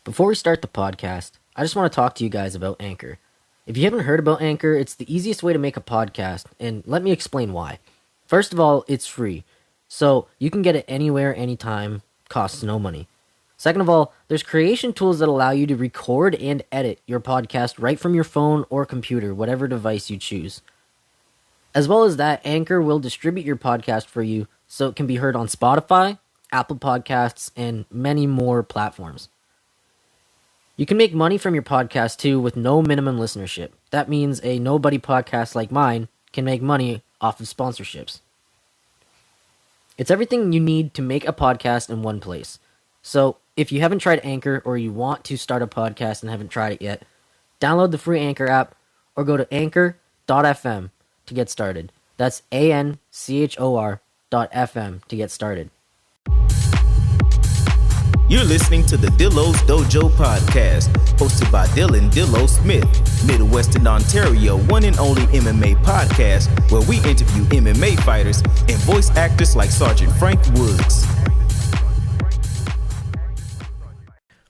Before we start the podcast, I just want to talk to you guys about Anchor. If you haven't heard about Anchor, it's the easiest way to make a podcast, and let me explain why. First of all, it's free, so you can get it anywhere, anytime, costs no money. Second of all, there's creation tools that allow you to record and edit your podcast right from your phone or computer, whatever device you choose. As well as that, Anchor will distribute your podcast for you so it can be heard on Spotify, Apple Podcasts, and many more platforms. You can make money from your podcast too with no minimum listenership. That means a nobody podcast like mine can make money off of sponsorships. It's everything you need to make a podcast in one place. So if you haven't tried Anchor or you want to start a podcast and haven't tried it yet, download the free Anchor app or go to anchor.fm to get started. That's ANCHOR.FM to get started. You're listening to the Dillo's Dojo podcast, hosted by Dylan Dillo Smith, Midwestern Ontario one and only MMA podcast, where we interview MMA fighters and voice actors like Sergeant Frank Woods.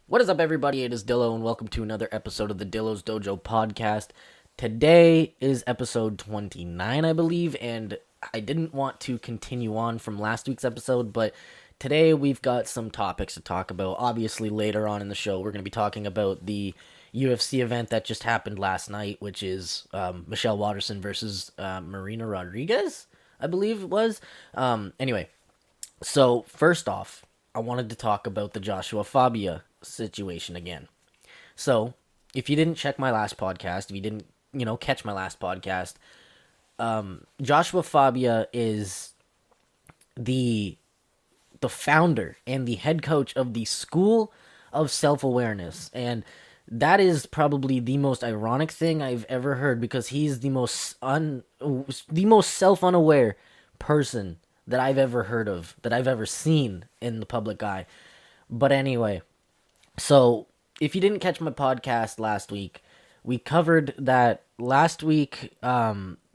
What is up, everybody? It is Dillo, and welcome to another episode of the Dillo's Dojo podcast. Today is episode 29, I believe, and I didn't want to continue on from last week's episode, but today we've got some topics to talk about. Obviously, later on in the show, we're going to be talking about the UFC event that just happened last night, which is Michelle Waterson versus Marina Rodriguez, I believe it was. Anyway, so first off, I wanted to talk about the Joshua Fabia situation again. So, if you didn't check my last podcast, if you didn't, catch my last podcast, Joshua Fabia is the founder and the head coach of the School of Self-Awareness, and that is probably the most ironic thing I've ever heard, because he's the most self-unaware person that I've ever heard of, that I've ever seen in the public eye. But anyway, so if you didn't catch my podcast last week, we covered that last week.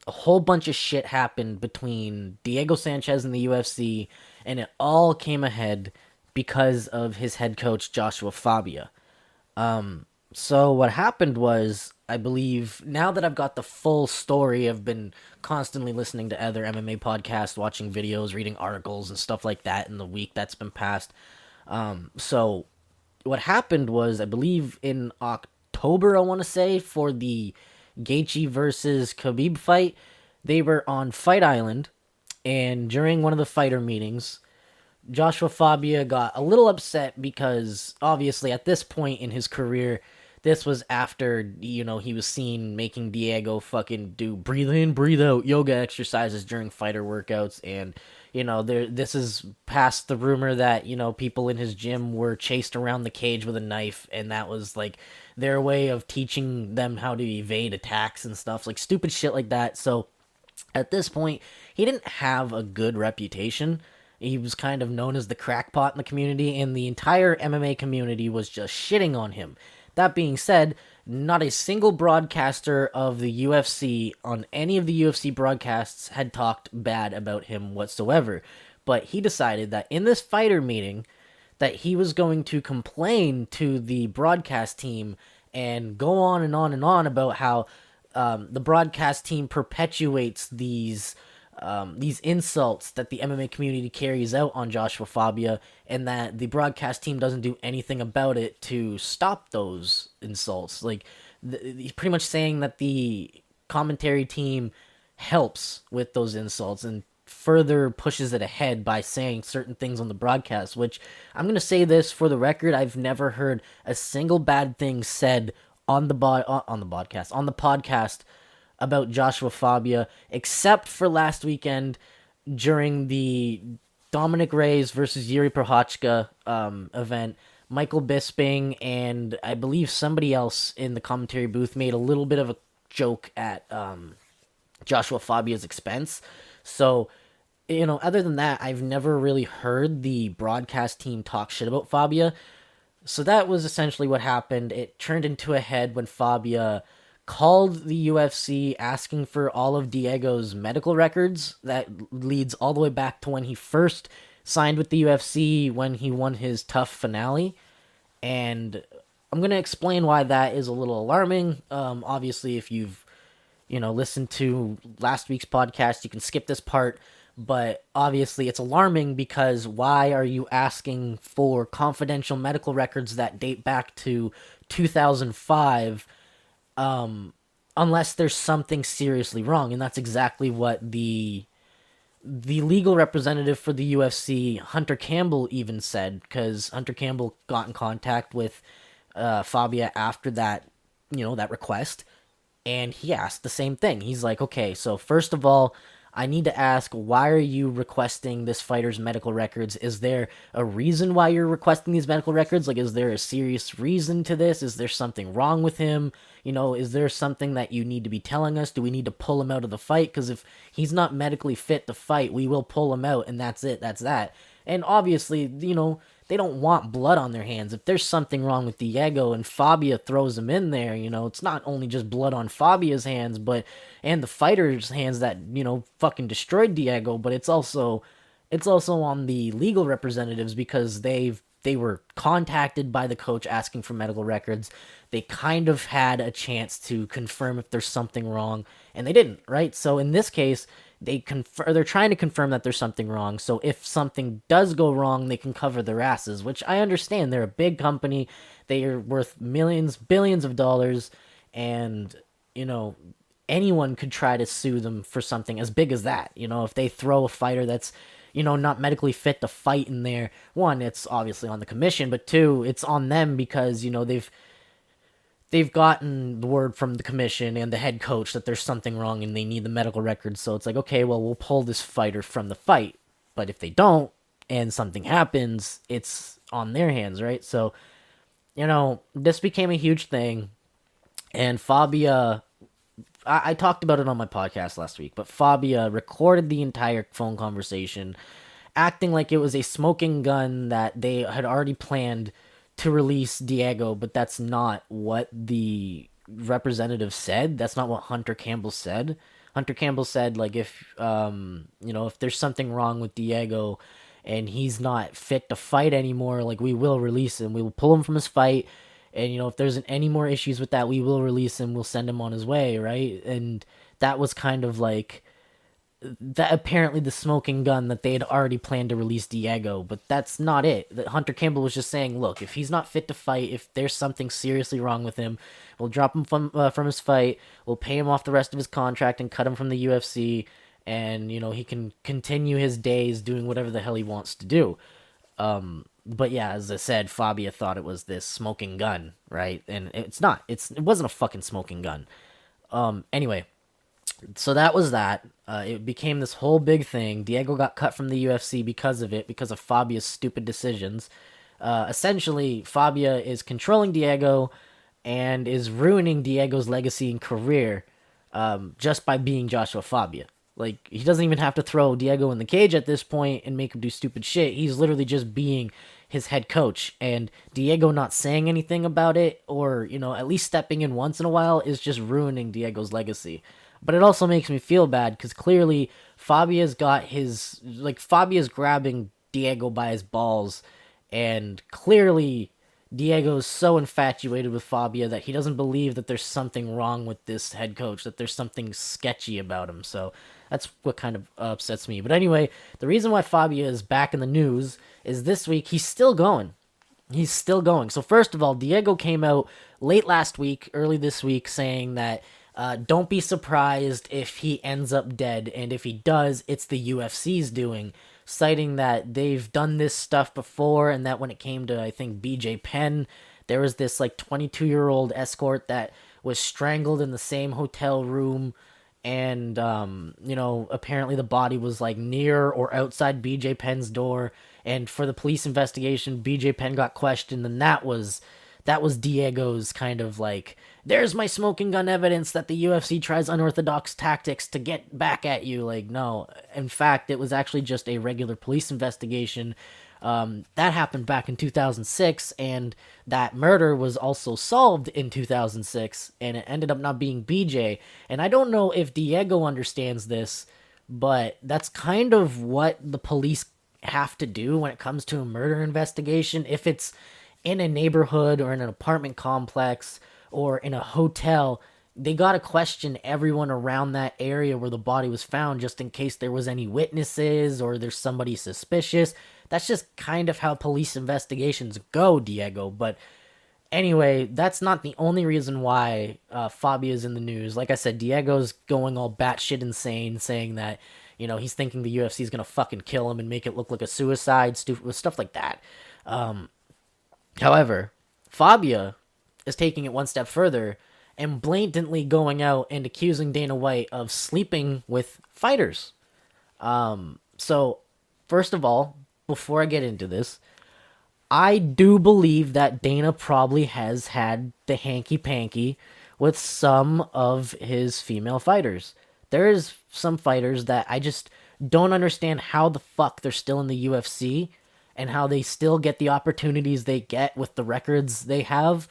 A whole bunch of shit happened between Diego Sanchez and the UFC, and it all came ahead because of his head coach, Joshua Fabia. So what happened was, I believe, now that I've got the full story, I've been constantly listening to other MMA podcasts, watching videos, reading articles, and stuff like that in the week that's been passed. So what happened was, I believe in October, I want to say, for the Gaethje versus Khabib fight, they were on Fight Island, and during one of the fighter meetings, Joshua Fabia got a little upset because, obviously, at this point in his career, this was after, he was seen making Diego fucking do breathe in, breathe out yoga exercises during fighter workouts, and, this is past the rumor that, people in his gym were chased around the cage with a knife, and that was, like, their way of teaching them how to evade attacks and stuff, like, stupid shit like that. So, at this point, he didn't have a good reputation. He was kind of known as the crackpot in the community, and the entire MMA community was just shitting on him. That being said, not a single broadcaster of the UFC on any of the UFC broadcasts had talked bad about him whatsoever. But he decided that in this fighter meeting, that he was going to complain to the broadcast team and go on and on and on about how the broadcast team perpetuates these insults that the MMA community carries out on Joshua Fabia, and that the broadcast team doesn't do anything about it to stop those insults. Like, he's pretty much saying that the commentary team helps with those insults and further pushes it ahead by saying certain things on the broadcast, which, I'm going to say this for the record, I've never heard a single bad thing said on the podcast about Joshua Fabia, except for last weekend during the Dominic Reyes versus Yuri Prochazka event. Michael Bisping and I believe somebody else in the commentary booth made a little bit of a joke at Joshua Fabia's expense. So, other than that, I've never really heard the broadcast team talk shit about Fabia. So that was essentially what happened. It turned into a head when Fabia called the UFC asking for all of Diego's medical records. That leads all the way back to when he first signed with the UFC, when he won his tough finale. And I'm going to explain why that is a little alarming. Obviously, if you've listened to last week's podcast, you can skip this part. But obviously, it's alarming because why are you asking for confidential medical records that date back to 2005 unless there's something seriously wrong? And that's exactly what the legal representative for the UFC, Hunter Campbell, even said, because Hunter Campbell got in contact with Fabia after that request, and he asked the same thing. He's like, okay, so first of all, I need to ask, why are you requesting this fighter's medical records? Is there a reason why you're requesting these medical records? Like, is there a serious reason to this? Is there something wrong with him? Is there something that you need to be telling us? Do we need to pull him out of the fight? Because if he's not medically fit to fight, we will pull him out, and that's it. That's that. And obviously, they don't want blood on their hands. If there's something wrong with Diego and Fabia throws him in there, it's not only just blood on Fabia's hands, and the fighter's hands that, fucking destroyed Diego, but it's also on the legal representatives because they were contacted by the coach asking for medical records. They kind of had a chance to confirm if there's something wrong, and they didn't, right? So in this case, they're trying to confirm that there's something wrong. So if something does go wrong, they can cover their asses, which I understand. They're a big company. They are worth millions, billions of dollars, and anyone could try to sue them for something as big as that. If they throw a fighter that's not medically fit to fight in there, one, it's obviously on the commission, but two, it's on them because they've gotten the word from the commission and the head coach that there's something wrong and they need the medical records. So it's like, okay, well, we'll pull this fighter from the fight. But if they don't and something happens, it's on their hands, right? So, this became a huge thing. And Fabia, I talked about it on my podcast last week, but Fabia recorded the entire phone conversation, acting like it was a smoking gun that they had already planned to release Diego, but that's not what the representative said. That's not what Hunter Campbell said. Hunter Campbell said, like, if if there's something wrong with Diego and he's not fit to fight anymore, like, we will release him. We will pull him from his fight. And, if there's any more issues with that, we will release him. We'll send him on his way, right? And that was kind of like that, apparently the smoking gun that they had already planned to release Diego, but that's not it. Hunter Campbell was just saying, look, if he's not fit to fight, if there's something seriously wrong with him, we'll drop him from his fight, we'll pay him off the rest of his contract and cut him from the UFC, and, he can continue his days doing whatever the hell he wants to do. But yeah, as I said, Fabia thought it was this smoking gun, right? And it's not. It wasn't a fucking smoking gun. Anyway, so that was that. It became this whole big thing. Diego got cut from the UFC because of it, because of Fabia's stupid decisions. Essentially, Fabia is controlling Diego and is ruining Diego's legacy and career just by being Joshua Fabia. Like, he doesn't even have to throw Diego in the cage at this point and make him do stupid shit. He's literally just being his head coach. And Diego not saying anything about it or, at least stepping in once in a while is just ruining Diego's legacy. But it also makes me feel bad because clearly Fabia's grabbing Diego by his balls. And clearly Diego's so infatuated with Fabia that he doesn't believe that there's something wrong with this head coach, that there's something sketchy about him. So that's what kind of upsets me. But anyway, the reason why Fabia is back in the news is this week he's still going. He's still going. So first of all, Diego came out late last week, early this week, saying that don't be surprised if he ends up dead. And if he does, it's the UFC's doing. Citing that they've done this stuff before and that when it came to, I think, BJ Penn, there was this 22-year-old escort that was strangled in the same hotel room. And, apparently the body was near or outside BJ Penn's door. And for the police investigation, BJ Penn got questioned. And that was Diego's kind of there's my smoking gun evidence that the UFC tries unorthodox tactics to get back at you. No, in fact, it was actually just a regular police investigation. That happened back in 2006, and that murder was also solved in 2006, and it ended up not being BJ. And I don't know if Diego understands this, but that's kind of what the police have to do when it comes to a murder investigation. If it's in a neighborhood or in an apartment complex or in a hotel, they got to question everyone around that area where the body was found just in case there was any witnesses or there's somebody suspicious. That's just kind of how police investigations go, Diego. But anyway, that's not the only reason why Fabia is in the news. Like I said, Diego's going all batshit insane, saying that, he's thinking the UFC is going to fucking kill him and make it look like a suicide, stupid stuff like that. However, Fabia is taking it one step further and blatantly going out and accusing Dana White of sleeping with fighters. So, first of all, before I get into this, I do believe that Dana probably has had the hanky-panky with some of his female fighters. There is some fighters that I just don't understand how the fuck they're still in the UFC and how they still get the opportunities they get with the records they have,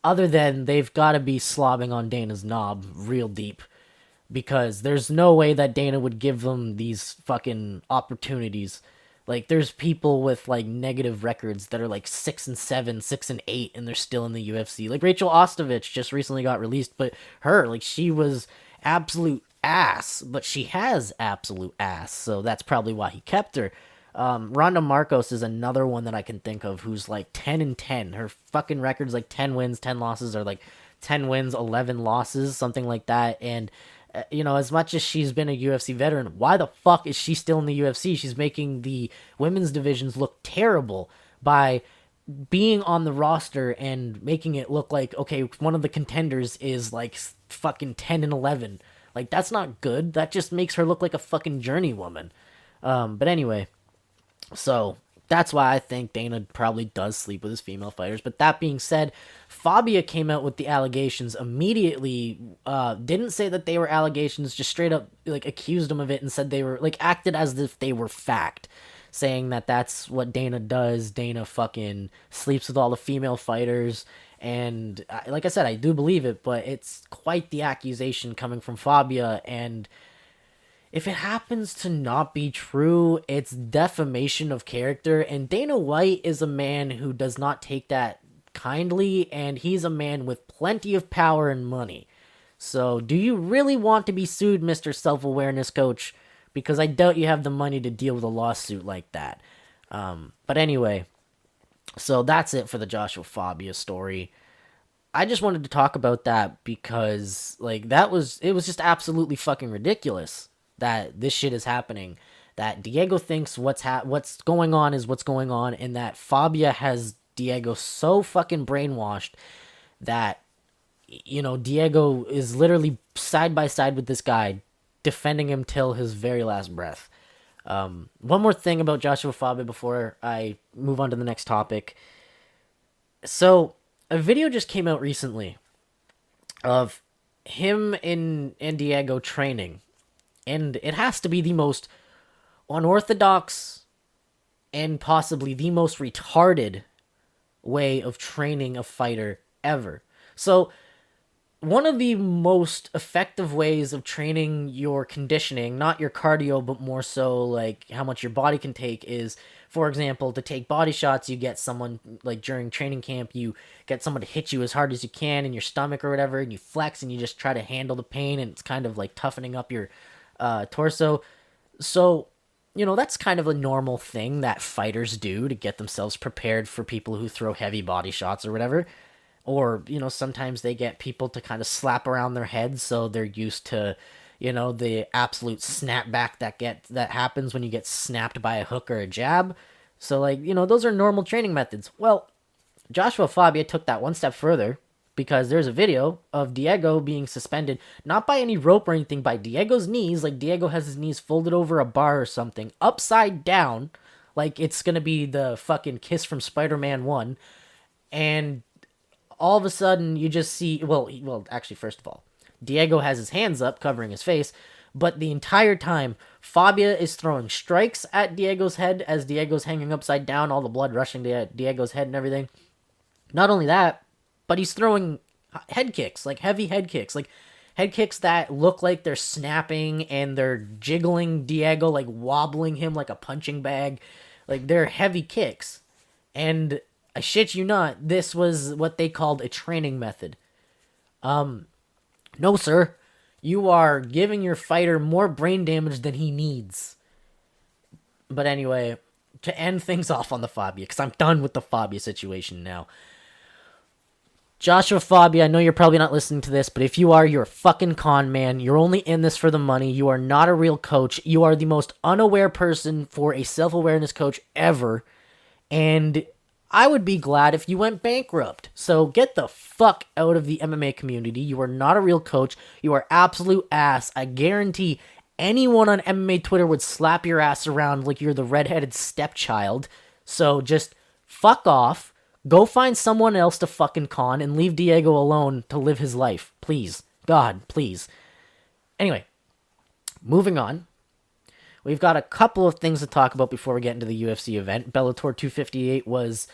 other than they've got to be slobbing on Dana's knob real deep. Because there's no way that Dana would give them these fucking opportunities. Like, there's people with, like, negative records that are, like, 6-7, 6-8, and they're still in the UFC. Like, Rachel Ostovich just recently got released, but her, like, she was absolute ass, but she has absolute ass, so that's probably why he kept her. Ronda Marcos is another one that I can think of who's, like, 10-10. Her fucking record's, like, 10 wins, 10 losses, or, like, 10 wins, 11 losses, something like that, and as much as she's been a UFC veteran, why the fuck is she still in the UFC? She's making the women's divisions look terrible by being on the roster and making it look like, okay, one of the contenders is like fucking 10-11. Like, that's not good. That just makes her look like a fucking journeywoman. But anyway, so that's why I think Dana probably does sleep with his female fighters. But that being said, Fabia came out with the allegations immediately. Didn't say that they were allegations, just straight up like accused him of it and said they were like acted as if they were fact, saying that that's what Dana does. Dana fucking sleeps with all the female fighters. And like I said, I do believe it, but it's quite the accusation coming from Fabia. And if it happens to not be true, it's defamation of character, and Dana White is a man who does not take that kindly, and he's a man with plenty of power and money. So, do you really want to be sued, Mr. Self-Awareness Coach? Because I doubt you have the money to deal with a lawsuit like that. But anyway, so that's it for the Joshua Fabia story. I just wanted to talk about that because, like, it was just absolutely fucking ridiculous that this shit is happening, that Diego thinks what's going on is what's going on, and that Fabia has Diego so fucking brainwashed that, Diego is literally side by side with this guy, defending him till his very last breath. One more thing about Joshua Fabia before I move on to the next topic. So, a video just came out recently of him and Diego training. And it has to be the most unorthodox and possibly the most retarded way of training a fighter ever. So, one of the most effective ways of training your conditioning, not your cardio, but more so like how much your body can take, is, for example, to take body shots. You get someone, like during training camp, you get someone to hit you as hard as you can in your stomach or whatever, and you flex and you just try to handle the pain, and it's kind of like toughening up your torso. So, that's kind of a normal thing that fighters do to get themselves prepared for people who throw heavy body shots or whatever. Or, sometimes they get people to kind of slap around their heads so they're used to, the absolute snapback that happens when you get snapped by a hook or a jab. So, like, those are normal training methods. Well, Joshua Fabia took that one step further, because there's a video of Diego being suspended, not by any rope or anything, by Diego's knees. Like, Diego has his knees folded over a bar or something, upside down, like it's gonna be the fucking kiss from Spider-Man 1. And all of a sudden, you just see, well, actually, first of all, Diego has his hands up, covering his face, but the entire time, Fabia is throwing strikes at Diego's head as Diego's hanging upside down, all the blood rushing to Diego's head and everything. Not only that, but he's throwing head kicks, like heavy head kicks, like head kicks that look like they're snapping and they're jiggling Diego, like wobbling him like a punching bag. Like, they're heavy kicks. And I shit you not, this was what they called a training method. No, sir. You are giving your fighter more brain damage than he needs. But anyway, to end things off on the Fabia, because I'm done with the Fabia situation now. Joshua Fabia, I know you're probably not listening to this, but if you are, you're a fucking con man. You're only in this for the money. You are not a real coach. You are the most unaware person for a self-awareness coach ever. And I would be glad if you went bankrupt. So get the fuck out of the MMA community. You are not a real coach. You are absolute ass. I guarantee anyone on MMA Twitter would slap your ass around like you're the redheaded stepchild. So just fuck off. Go find someone else to fucking con and leave Diego alone to live his life. Please. God, please. Anyway, moving on. We've got a couple of things to talk about before we get into the UFC event. Bellator 258 was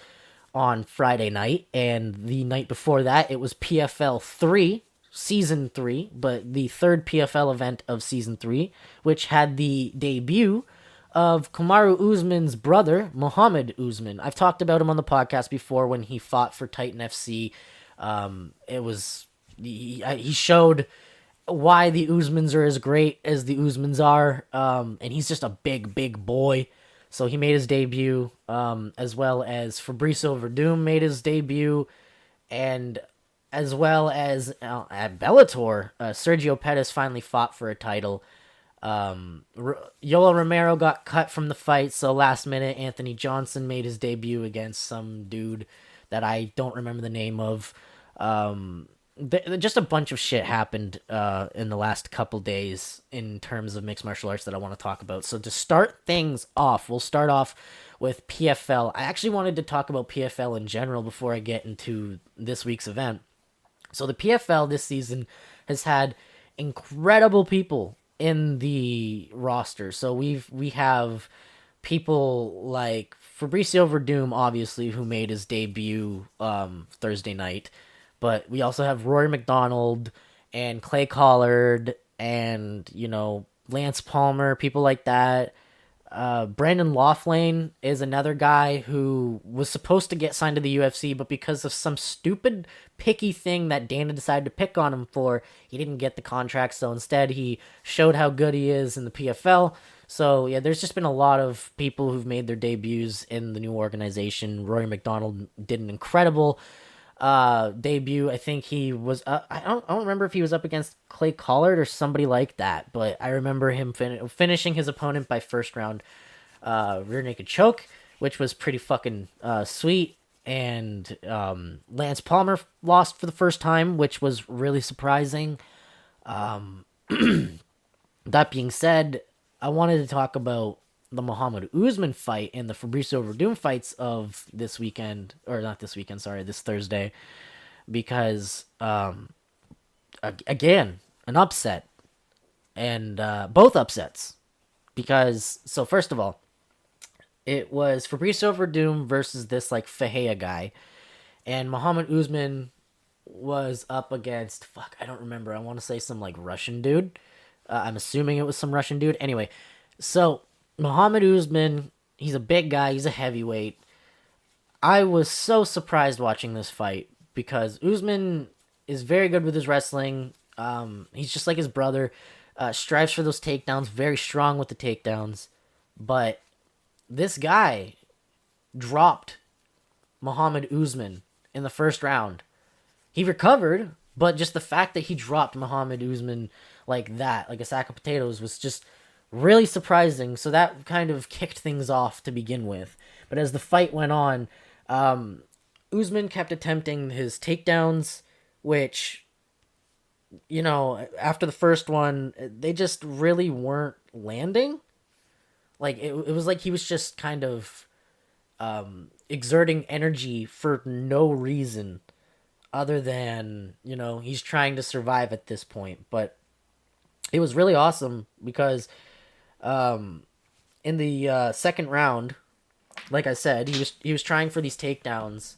on Friday night, and the night before that, it was PFL 3, Season 3, but the third PFL event of Season 3, which had the debut of Kamaru Usman's brother, Muhammad Usman. I've talked about him on the podcast before when he fought for Titan FC. He showed why the Usmans are as great as the Usmans are, and he's just a big boy. So he made his debut, as well as Fabricio Verdum made his debut, and as well as at Bellator, Sergio Perez finally fought for a title. Yoel Romero got cut from the fight, so last minute Anthony Johnson made his debut against some dude that I don't remember the name of. Just a bunch of shit happened in the last couple days in terms of mixed martial arts that I want to talk about. So to start things off, we'll start off with PFL. I actually wanted to talk about PFL in general before I get into this week's event. So the PFL this season has had incredible people in the roster. So we have people like Fabricio Verdum, obviously, who made his debut Thursday night. But we also have Rory McDonald and Clay Collard and, Lance Palmer, people like that. Brandon Loughlane is another guy who was supposed to get signed to the UFC, but because of some stupid picky thing that Dana decided to pick on him for, he didn't get the contract. So instead, he showed how good he is in the PFL. So yeah, there's just been a lot of people who've made their debuts in the new organization. Rory McDonald did an incredible debut. I think he was I don't remember if he was up against Clay Collard or somebody like that, but I remember him finishing his opponent by first round rear naked choke, which was pretty fucking sweet. And Lance Palmer lost for the first time, which was really surprising. That being said, I wanted to talk about the Muhammad Usman fight and the Fabricio Verdum fights of this weekend, or not this weekend, sorry, this Thursday, because, again, an upset, and both upsets, because, so first of all, it was Fabricio Verdum versus this, Fahea guy, and Muhammad Usman was up against, I don't remember, I want to say some, Russian dude. I'm assuming it was some Russian dude. Anyway, so Muhammad Usman, he's a big guy, he's a heavyweight. I was so surprised watching this fight because Usman is very good with his wrestling. He's just like his brother, strives for those takedowns, very strong with the takedowns. But this guy dropped Muhammad Usman in the first round. He recovered, but just the fact that he dropped Muhammad Usman like that, like a sack of potatoes, was just really surprising. So that kind of kicked things off to begin with. But as the fight went on, Usman kept attempting his takedowns, which, after the first one, they just really weren't landing. It was like he was just kind of exerting energy for no reason other than, he's trying to survive at this point. But it was really awesome because in the second round, like I said, he was trying for these takedowns,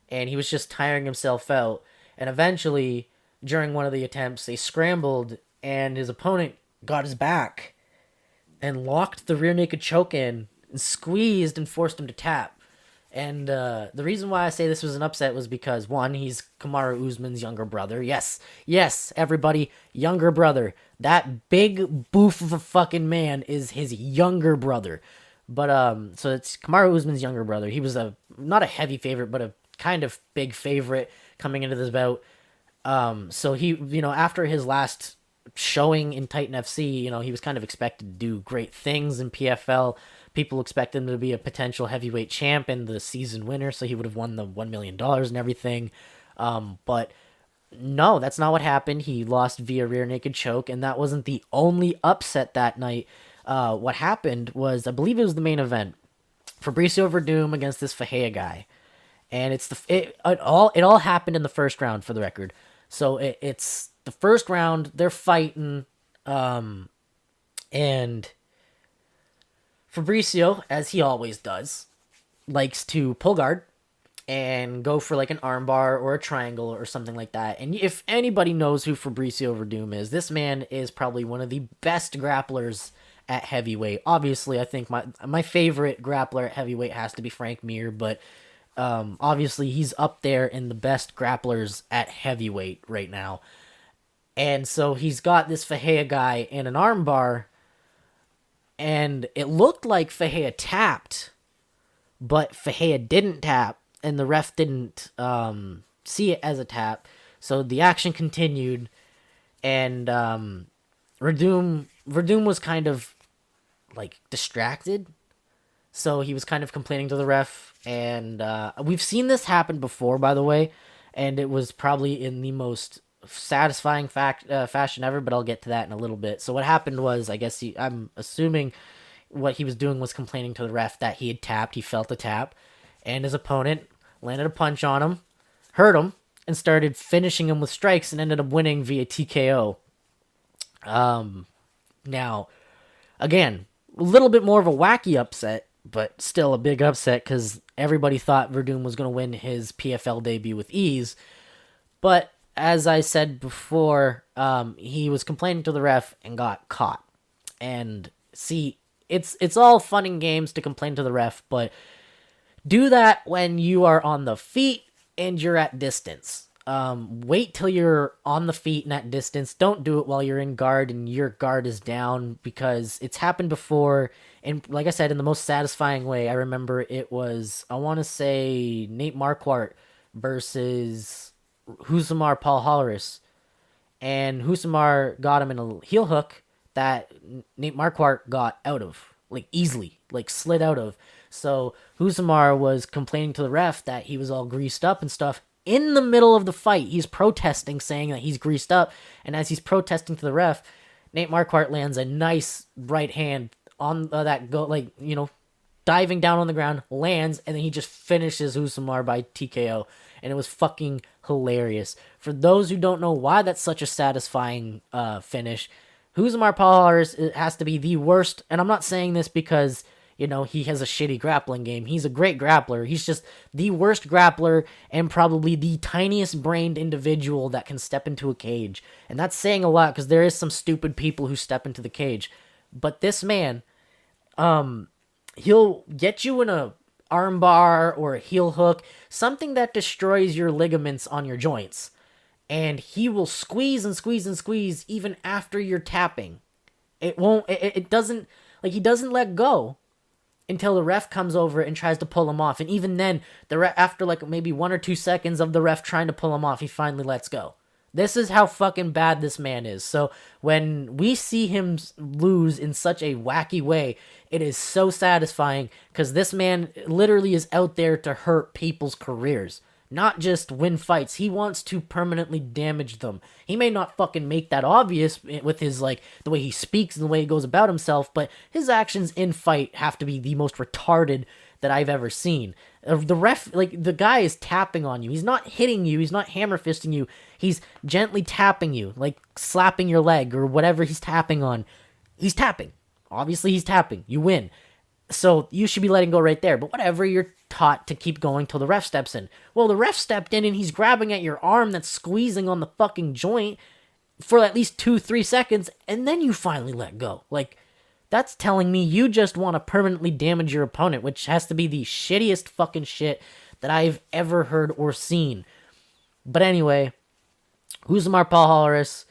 and he was just tiring himself out. And eventually, during one of the attempts, they scrambled, and his opponent got his back and locked the rear naked choke in and squeezed and forced him to tap. And the reason why I say this was an upset was because, one, he's Kamaru Usman's younger brother. Yes, everybody, younger brother. That big boof of a fucking man is his younger brother. But so it's Kamaru Usman's younger brother. He was not a heavy favorite, but a kind of big favorite coming into this bout. So he, after his last showing in Titan FC, he was kind of expected to do great things in PFL. People expect him to be a potential heavyweight champ and the season winner, so he would have won the $1 million and everything. But no, that's not what happened. He lost via rear naked choke, and that wasn't the only upset that night. What happened was, I believe it was the main event, Fabricio Verdum against this Fajea guy, and it all happened in the first round, for the record. So it's the first round, they're fighting, and Fabricio, as he always does, likes to pull guard and go for like an armbar or a triangle or something like that. And if anybody knows who Fabricio Verdum is, this man is probably one of the best grapplers at heavyweight. Obviously, I think my favorite grappler at heavyweight has to be Frank Mir, but obviously he's up there in the best grapplers at heavyweight right now. And so he's got this Fajea guy in an armbar, and it looked like Fajea tapped, but Fajea didn't tap, and the ref didn't see it as a tap. So the action continued, and Verdum was kind of like distracted. So he was kind of complaining to the ref, and we've seen this happen before, by the way, and it was probably in the most satisfying fashion ever, but I'll get to that in a little bit. So what happened was, I guess I'm assuming what he was doing was complaining to the ref that he had tapped. He felt a tap, and his opponent landed a punch on him, hurt him, and started finishing him with strikes, and ended up winning via TKO. Now, again, a little bit more of a wacky upset, but still a big upset because everybody thought Verdum was going to win his PFL debut with ease. But as I said before, he was complaining to the ref and got caught. And see, it's all fun and games to complain to the ref, but do that when you are on the feet and you're at distance. Wait till you're on the feet and at distance. Don't do it while you're in guard and your guard is down, because it's happened before. And like I said, in the most satisfying way, I remember it was, I want to say, Nate Marquardt versus Husamar Paul Holleris, and Husamar got him in a heel hook that Nate Marquardt got out of, like easily, like slid out of. So Husamar was complaining to the ref that he was all greased up and stuff. In the middle of the fight, he's protesting, saying that he's greased up, and as he's protesting to the ref, Nate Marquardt lands a nice right hand on that go, like, diving down on the ground, lands, and then he just finishes Husamar by TKO. And it was fucking hilarious. For those who don't know why that's such a satisfying finish, Husamar Palhares has to be the worst. And I'm not saying this because, he has a shitty grappling game. He's a great grappler. He's just the worst grappler and probably the tiniest brained individual that can step into a cage. And that's saying a lot because there is some stupid people who step into the cage. But this man, he'll get you in a armbar or a heel hook, something that destroys your ligaments on your joints, and he will squeeze and squeeze and squeeze even after you're tapping. It doesn't, like, he doesn't let go until the ref comes over and tries to pull him off, and even then, after like maybe 1 or 2 seconds of the ref trying to pull him off, he finally lets go. This is how fucking bad this man is. So when we see him lose in such a wacky way, it is so satisfying because this man literally is out there to hurt people's careers, not just win fights. He wants to permanently damage them. He may not fucking make that obvious with his, like, the way he speaks and the way he goes about himself, but his actions in fight have to be the most retarded that I've ever seen. The ref, like, the guy is tapping on you. He's not hitting you. He's not hammer fisting you. He's gently tapping you, like slapping your leg or whatever he's tapping on. He's tapping. Obviously, he's tapping. You win. So you should be letting go right there. But whatever, you're taught to keep going till the ref steps in. Well, the ref stepped in and he's grabbing at your arm that's squeezing on the fucking joint for at least 2-3 seconds, and then you finally let go. Like, That's telling me you just want to permanently damage your opponent, which has to be the shittiest fucking shit that I've ever heard or seen. But anyway, Uzman Palhares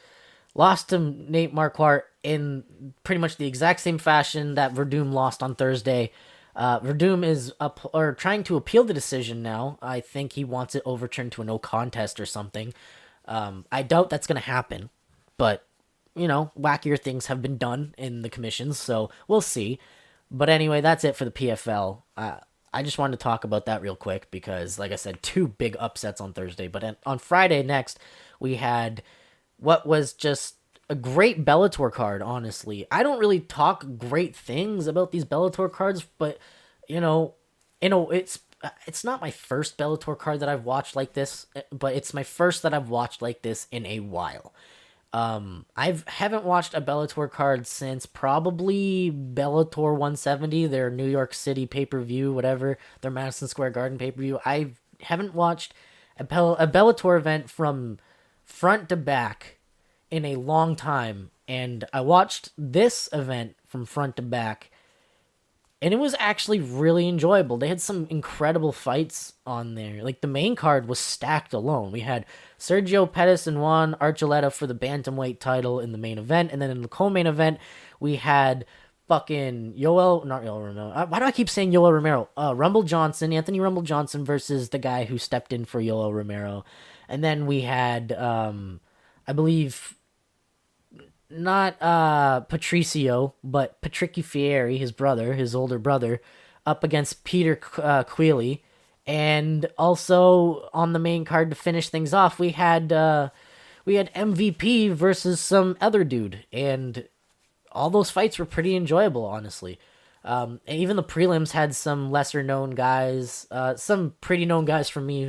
lost to Nate Marquardt in pretty much the exact same fashion that Verdum lost on Thursday. Verdum is trying to appeal the decision now. I think he wants it overturned to a no contest or something. I doubt that's going to happen, but wackier things have been done in the commissions, so we'll see. But anyway, that's it for the PFL. I just wanted to talk about that real quick because, like I said, 2 big upsets on Thursday. But on Friday next, we had what was just a great Bellator card, honestly. I don't really talk great things about these Bellator cards, but, it's not my first Bellator card that I've watched like this, but it's my first that I've watched like this in a while. I haven't watched a Bellator card since probably Bellator 170, their New York City pay-per-view, whatever, their Madison Square Garden pay-per-view. I haven't watched a Bellator event from front to back in a long time, and I watched this event from front to back, and it was actually really enjoyable. They had some incredible fights on there. Like, the main card was stacked alone. We had Sergio Perez and Juan Archuleta for the bantamweight title in the main event, and then in the co-main event, we had fucking why do I keep saying Yoel Romero? Anthony Rumble Johnson versus the guy who stepped in for Yoel Romero. And then we had, I believe, not Patricio, but Patricky Fieri, his older brother, up against Peter Queally. And also on the main card to finish things off, we had MVP versus some other dude, and all those fights were pretty enjoyable, honestly. And even the prelims had some lesser known guys, some pretty known guys from me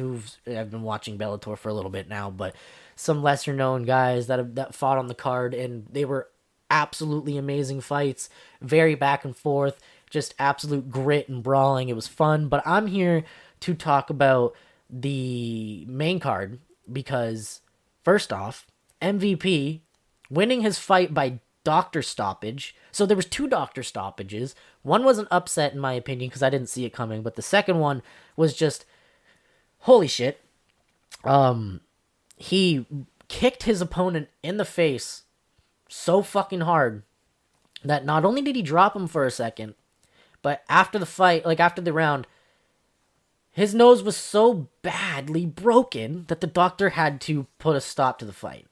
I've been watching Bellator for a little bit now, but some lesser known guys that fought on the card, and they were absolutely amazing fights, very back and forth, just absolute grit and brawling. It was fun, but I'm here to talk about the main card because, first off, MVP winning his fight by doctor stoppage. So there was 2 doctor stoppages. One was an upset in my opinion because I didn't see it coming, but the second one was just holy shit. He kicked his opponent in the face so fucking hard that not only did he drop him for a second, but after the fight, like after the round, his nose was so badly broken that the doctor had to put a stop to the fight.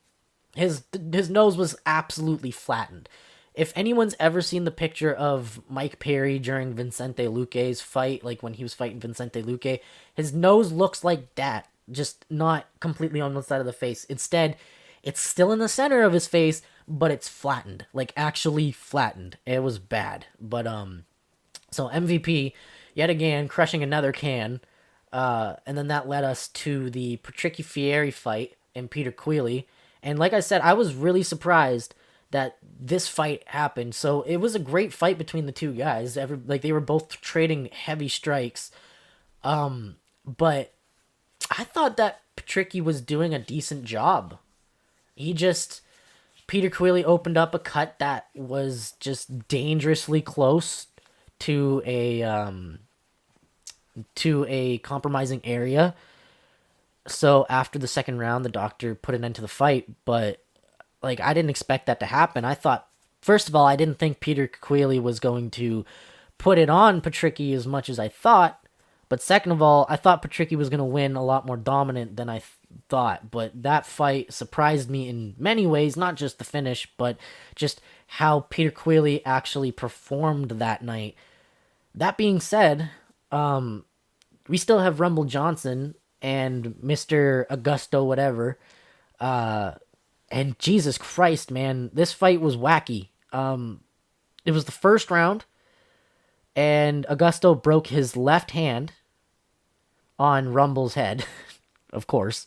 His nose was absolutely flattened. If anyone's ever seen the picture of Mike Perry during Vicente Luque's fight, like when he was fighting Vicente Luque, his nose looks like that, just not completely on one side of the face. Instead, it's still in the center of his face, but it's flattened, like actually flattened. It was bad. But so MVP yet again crushing another can. And then that led us to the Patricky Fieri fight and Peter Queally. And like I said, I was really surprised that this fight happened. So it was a great fight between the two guys. They were both trading heavy strikes. But I thought that Patricky was doing a decent job. Peter Queally opened up a cut that was just dangerously close to a compromising area. So after the second round, the doctor put an end to the fight, but like I didn't expect that to happen. I thought, first of all, I didn't think Peter Queally was going to put it on Patricky as much as I thought. But second of all, I thought Patricky was going to win a lot more dominant than I thought. But that fight surprised me in many ways, not just the finish, but just how Peter Queally actually performed that night. That being said, we still have Rumble Johnson and Mr. Augusto whatever. And Jesus Christ, man, this fight was wacky. It was the first round, and Augusto broke his left hand on Rumble's head, of course,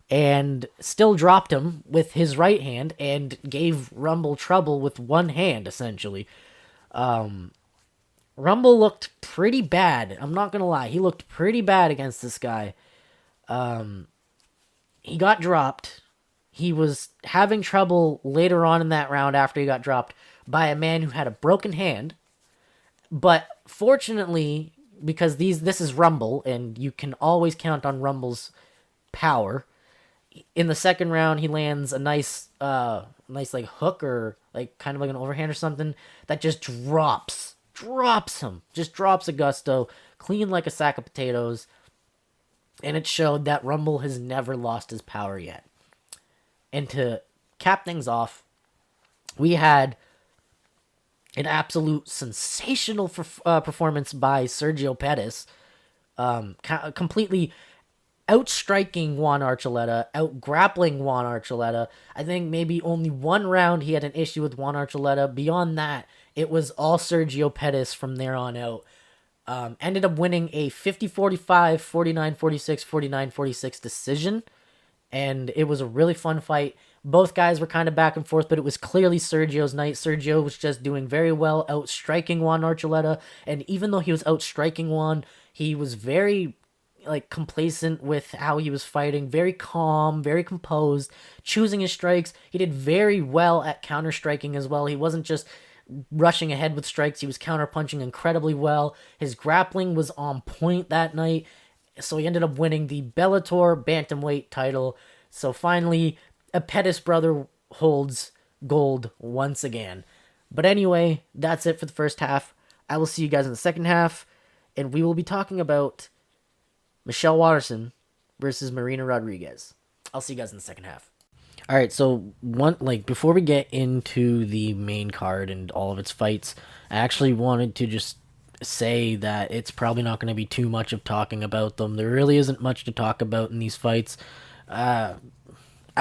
and still dropped him with his right hand and gave Rumble trouble with one hand, essentially. Rumble looked pretty bad. I'm not going to lie. He looked pretty bad against this guy. He got dropped. He was having trouble later on in that round after he got dropped, by a man who had a broken hand. But fortunately, because this is Rumble, and you can always count on Rumble's power, in the second round he lands a nice like hook, or like kind of like an overhand or something, that just drops him, just drops Augusto clean like a sack of potatoes. And it showed that Rumble has never lost his power yet. And to cap things off, we had an absolute sensational performance by Sergio Perez, completely outstriking Juan Archuleta, out-grappling Juan Archuleta. I think maybe only one round he had an issue with Juan Archuleta. Beyond that, it was all Sergio Perez from there on out. Ended up winning a 50-45, 49-46, 49-46 decision. And it was a really fun fight. Both guys were kind of back and forth, but it was clearly Sergio's night. Sergio was just doing very well, outstriking Juan Archuleta. And even though he was outstriking Juan, he was very complacent with how he was fighting, very calm, very composed, choosing his strikes. He did very well at counter striking as well. He wasn't just rushing ahead with strikes, he was counter punching incredibly well. His grappling was on point that night, so he ended up winning the Bellator bantamweight title. So finally, a Pettis brother holds gold once again. But anyway, that's it for the first half. I will see you guys in the second half, and we will be talking about Michelle Waterson versus Marina Rodriguez. I'll see you guys in the second half. All right, so before we get into the main card and all of its fights, I actually wanted to just say that it's probably not going to be too much of talking about them. There really isn't much to talk about in these fights. I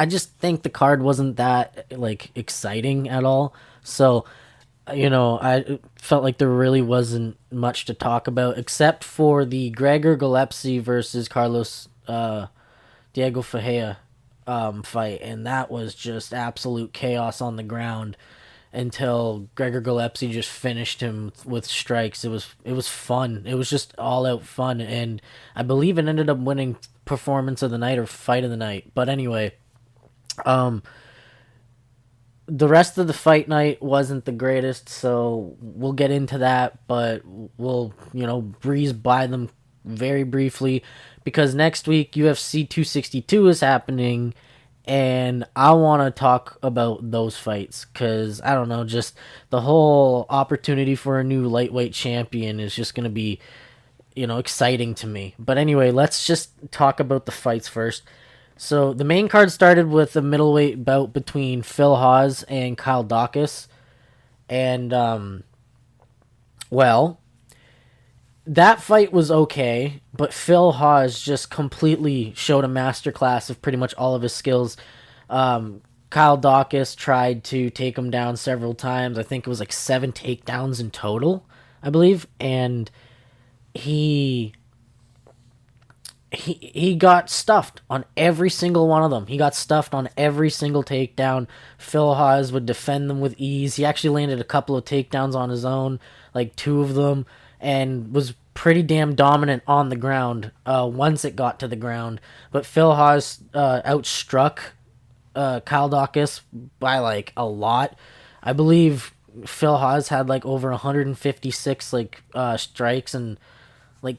just think the card wasn't that exciting at all. So, I felt like there really wasn't much to talk about except for the Gregor Gillespie versus Carlos Diego Ferreira fight, and that was just absolute chaos on the ground until Gregor Gillespie just finished him with strikes. It was fun. It was just all out fun, and I believe it ended up winning performance of the night or fight of the night. But anyway, the rest of the fight night wasn't the greatest, so we'll get into that, but we'll breeze by them very briefly, because next week UFC 262 is happening, and I want to talk about those fights, because I don't know, just the whole opportunity for a new lightweight champion is just going to be exciting to me. But anyway, let's just talk about the fights first. So the main card started with a middleweight bout between Phil Hawes and Kyle Dawkis, and that fight was okay, but Phil Hawes just completely showed a masterclass of pretty much all of his skills. Kyle Dawkis tried to take him down several times. I think it was 7 takedowns in total, I believe, and he got stuffed on every single one of them. He got stuffed on every single takedown. Phil Hawes would defend them with ease. He actually landed a couple of takedowns on his own, 2 of them, and was pretty damn dominant on the ground once it got to the ground. But Phil Hawes outstruck Kyle Dawkis by a lot. I believe Phil Hawes had over 156 strikes and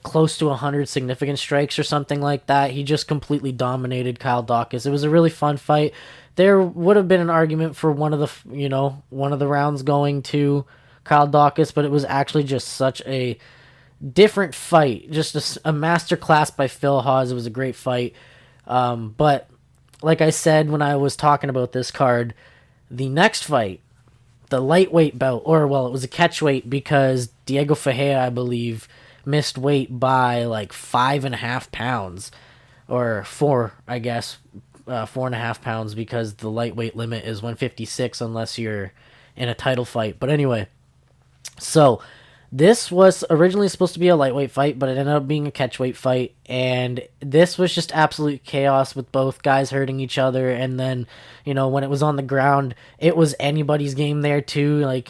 close to 100 significant strikes or something like that. He just completely dominated Kyle Dawkis. It was a really fun fight. There would have been an argument for one of the rounds going to Kyle Dawkis, but it was actually just such a different fight. Just a masterclass by Phil Hawes. It was a great fight. But like I said when I was talking about this card, the next fight, the lightweight bout, it was a catchweight because Diego Ferreira, I believe, missed weight by 5.5 pounds, or 4, I guess, 4.5 pounds, because the lightweight limit is 156 unless you're in a title fight. But anyway, so this was originally supposed to be a lightweight fight, but it ended up being a catchweight fight, and this was just absolute chaos with both guys hurting each other. And then when it was on the ground, it was anybody's game there too.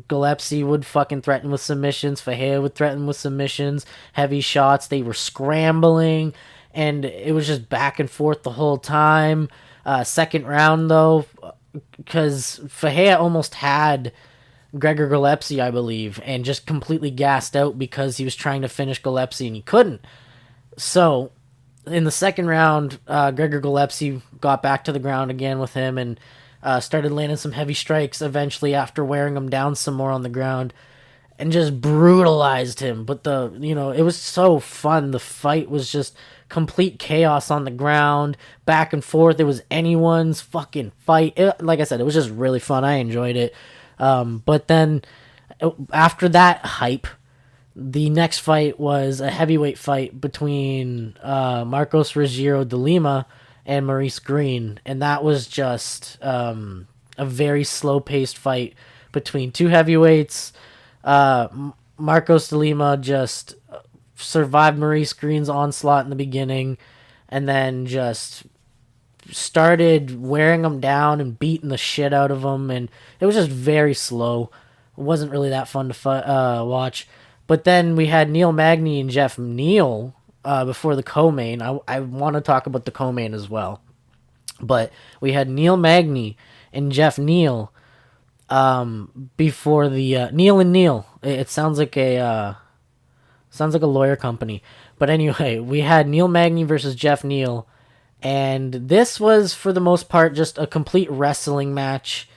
Gillespie would fucking threaten with submissions. Ferreira would threaten with submissions, heavy shots. They were scrambling, and it was just back and forth the whole time. Second round, though, because Fahea almost had Gregor Gillespie, I believe, and just completely gassed out because he was trying to finish Gillespie and he couldn't. So in the second round, Gregor Gillespie got back to the ground again with him and started landing some heavy strikes eventually after wearing him down some more on the ground and just brutalized him. But it was so fun. The fight was just complete chaos on the ground, back and forth. It was anyone's fucking fight. Like I said, it was just really fun. I enjoyed it. But then after that hype, the next fight was a heavyweight fight between Marcos Rogério de Lima and Maurice Green, and that was just a very slow-paced fight between two heavyweights. Marcos de Lima just survived Maurice Green's onslaught in the beginning, and then just started wearing him down and beating the shit out of him, and it was just very slow. It wasn't really that fun to watch. But then we had Neal Magney and Jeff Neal before the co-main. I want to talk about the co-main as well. But we had Neal Magney and Jeff Neal before the Neal and Neal. It sounds like a lawyer company. But anyway, we had Neal Magney versus Jeff Neal, and this was for the most part just a complete wrestling match.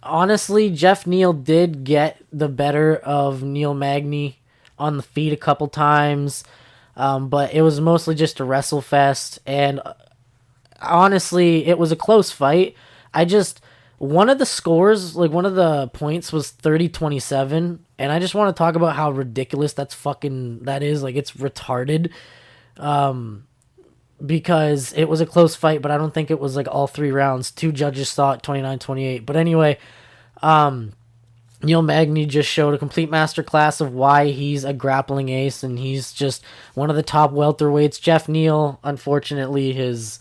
Honestly, Jeff Neal did get the better of Neal Magney on the feet a couple times, but it was mostly just a wrestle fest, and honestly, it was a close fight. One of the scores, like one of the points was 30-27, and I just want to talk about how ridiculous that is. Like, it's retarded, because it was a close fight, but I don't think it was like all 3 rounds. 2 judges saw it 29-28. But anyway, Neal Magney just showed a complete masterclass of why he's a grappling ace, and he's just one of the top welterweights. Jeff Neal, unfortunately, his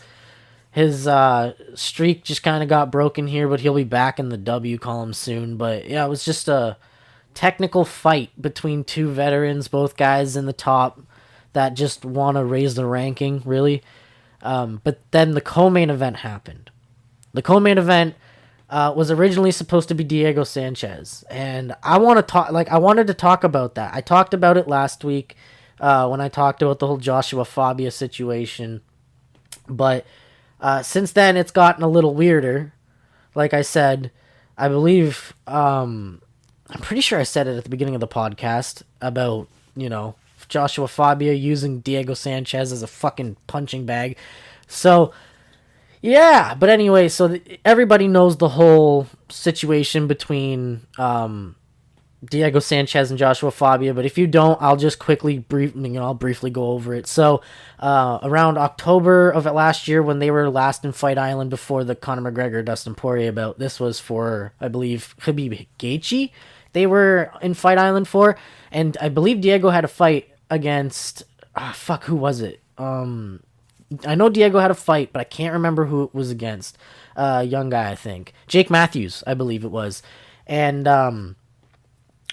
streak just kind of got broken here, but he'll be back in the W column soon. But yeah, it was just a technical fight between 2 veterans, both guys in the top that just want to raise the ranking, really. But then the co-main event happened. The co-main event was originally supposed to be Diego Sanchez, and I wanted to talk about that. I talked about it last week when I talked about the whole Joshua Fabia situation, but since then it's gotten a little weirder. Like I said, I believe I'm pretty sure I said it at the beginning of the podcast about Joshua Fabia using Diego Sanchez as a fucking punching bag. So, yeah. But anyway, everybody knows the whole situation between Diego Sanchez and Joshua Fabia. But if you don't, I'll just I'll briefly go over it. So, around October of last year, when they were last in Fight Island before the Conor McGregor Dustin Poirier bout, this was for, I believe, Khabib Gaethje. They were in Fight Island for, and I believe Diego had a fight against who was it? I know Diego had a fight, but I can't remember who it was against. Young guy, I think. Jake Matthews, I believe it was. And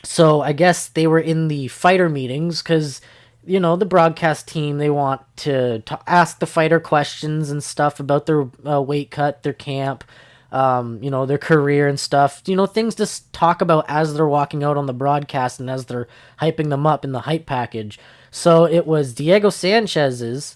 so I guess they were in the fighter meetings because, the broadcast team, they want to ask the fighter questions and stuff about their weight cut, their camp, their career and stuff, things to talk about as they're walking out on the broadcast and as they're hyping them up in the hype package. So it was Diego Sanchez's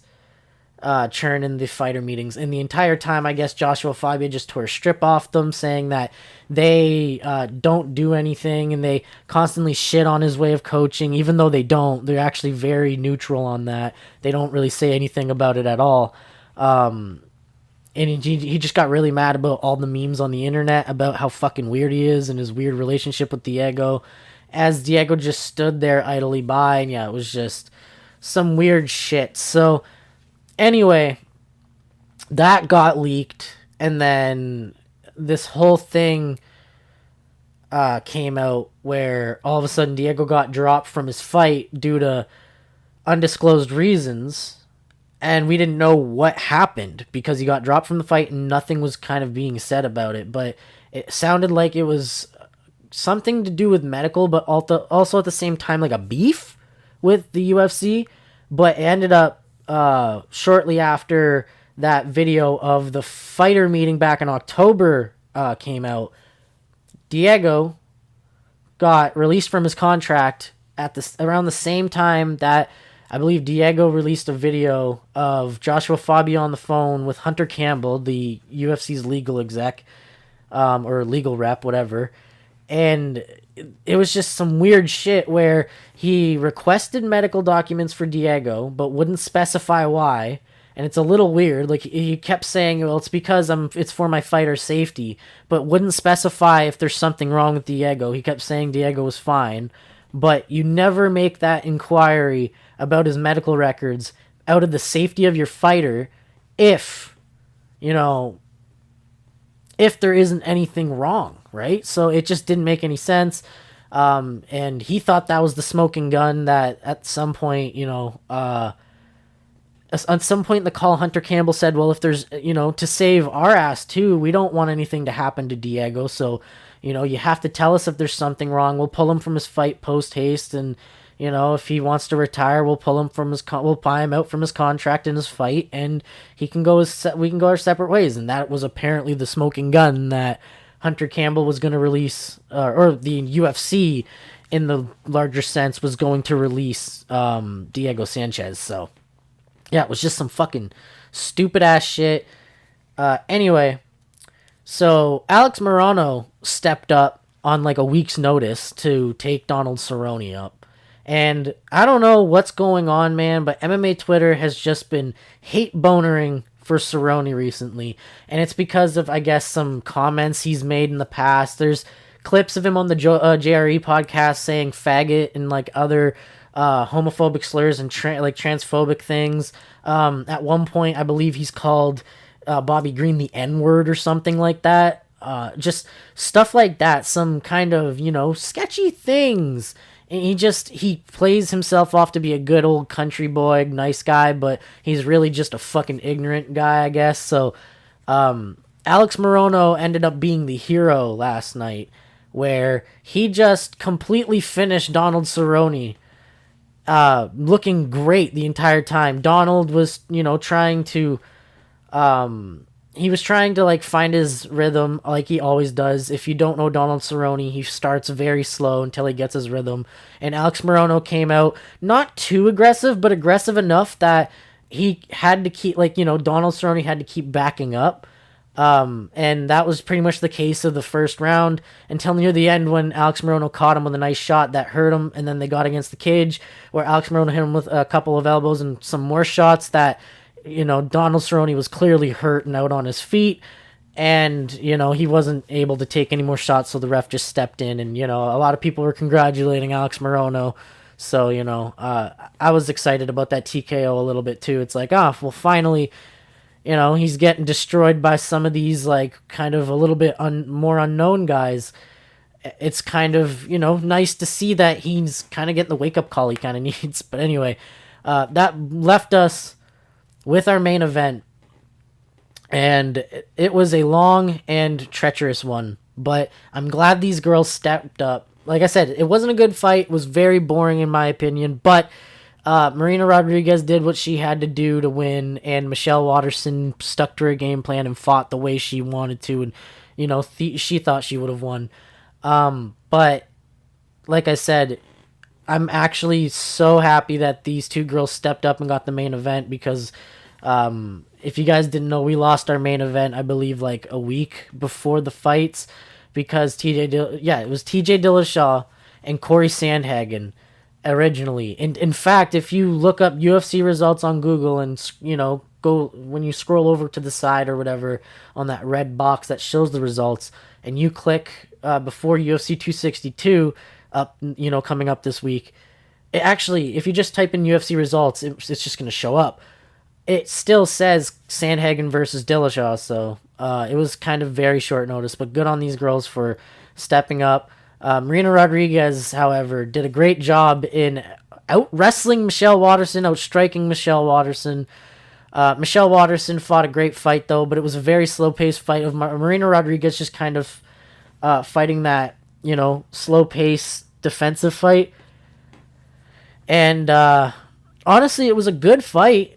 churn in the fighter meetings, and the entire time, I guess Joshua Fabia just tore a strip off them, saying that they don't do anything, and they constantly shit on his way of coaching, even though they don't. They're actually very neutral on that. They don't really say anything about it at all. And he just got really mad about all the memes on the internet about how fucking weird he is and his weird relationship with Diego, as Diego just stood there idly by, and yeah, it was just some weird shit. So anyway, that got leaked, and then this whole thing came out where all of a sudden Diego got dropped from his fight due to undisclosed reasons. And we didn't know what happened because he got dropped from the fight and nothing was kind of being said about it. But it sounded like it was something to do with medical, but also at the same time like a beef with the UFC. But it ended up shortly after that video of the fighter meeting back in October came out, Diego got released from his contract at around the same time that I believe Diego released a video of Joshua Fabia on the phone with Hunter Campbell, the UFC's legal exec, or legal rep, whatever. And it was just some weird shit where he requested medical documents for Diego, but wouldn't specify why. And it's a little weird. Like, he kept saying, well, it's because it's for my fighter safety, but wouldn't specify if there's something wrong with Diego. He kept saying Diego was fine, but you never make that inquiry about his medical records out of the safety of your fighter if there isn't anything wrong, right? So it just didn't make any sense. And he thought that was the smoking gun that at some point, at some point in the call, Hunter Campbell said, well, if there's, to save our ass too, we don't want anything to happen to Diego. So, you have to tell us if there's something wrong. We'll pull him from his fight post haste. And, if he wants to retire, we'll pull him from we'll buy him out from his contract in his fight, and we can go our separate ways. And that was apparently the smoking gun that Hunter Campbell was going to release, or the UFC in the larger sense was going to release, Diego Sanchez. So yeah, it was just some fucking stupid ass shit. Anyway, so Alex Morono stepped up on like a week's notice to take Donald Cerrone up. And I don't know what's going on, man, but MMA Twitter has just been hate bonering for Cerrone recently. And it's because of, I guess, some comments he's made in the past. There's clips of him on the JRE podcast saying faggot and like other homophobic slurs and transphobic things. At one point, I believe he's called Bobby Green the N-word or something like that. Just stuff like that. Some kind of, sketchy things. And he plays himself off to be a good old country boy, nice guy, but he's really just a fucking ignorant guy, I guess. So, Alex Morono ended up being the hero last night, where he just completely finished Donald Cerrone, looking great the entire time. Donald was, trying to, he was trying to like find his rhythm like he always does. If you don't know Donald Cerrone, he starts very slow until he gets his rhythm. And Alex Morono came out not too aggressive, but aggressive enough that he had to keep, Donald Cerrone had to keep backing up. And that was pretty much the case of the first round until near the end when Alex Morono caught him with a nice shot that hurt him, and then they got against the cage where Alex Morono hit him with a couple of elbows and some more shots that, Donald Cerrone was clearly hurt and out on his feet, and, he wasn't able to take any more shots, so the ref just stepped in, and, a lot of people were congratulating Alex Morono. So, I was excited about that TKO a little bit too. It's like, well, finally, he's getting destroyed by some of these, like, kind of a little bit more unknown guys. It's kind of, nice to see that he's kind of getting the wake-up call he kind of needs. But anyway, that left us with our main event, and it was a long and treacherous one, but I'm glad these girls stepped up. Like I said, it wasn't a good fight. It was very boring in my opinion, but Marina Rodriguez did what she had to do to win, and Michelle Waterson stuck to her game plan and fought the way she wanted to, and she thought she would have won. But like I said, I'm actually so happy that these two girls stepped up and got the main event, because if you guys didn't know, we lost our main event, I believe, like a week before the fights, because it was TJ Dillashaw and Corey Sandhagen originally. And in fact, if you look up UFC results on Google and, go when you scroll over to the side or whatever on that red box that shows the results, and you click before UFC 262 up, coming up this week, it actually, if you just type in UFC results, it's just going to show up. It still says Sandhagen versus Dillashaw, so it was kind of very short notice, but good on these girls for stepping up. Marina Rodriguez, however, did a great job in out-wrestling Michelle Waterson, out-striking Michelle Waterson. Michelle Waterson fought a great fight, though, but it was a very slow-paced fight of Marina Rodriguez just kind of fighting that, slow-paced defensive fight. And honestly, it was a good fight.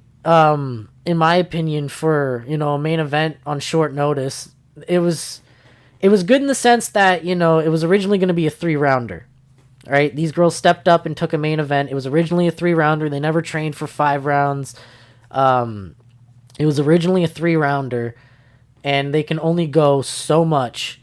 in my opinion, for, a main event on short notice. It was good in the sense that, it was originally going to be a 3-rounder. All right, these girls stepped up and took a main event. It was originally a 3-rounder. They never trained for 5 rounds. It was originally a 3-rounder, and they can only go so much.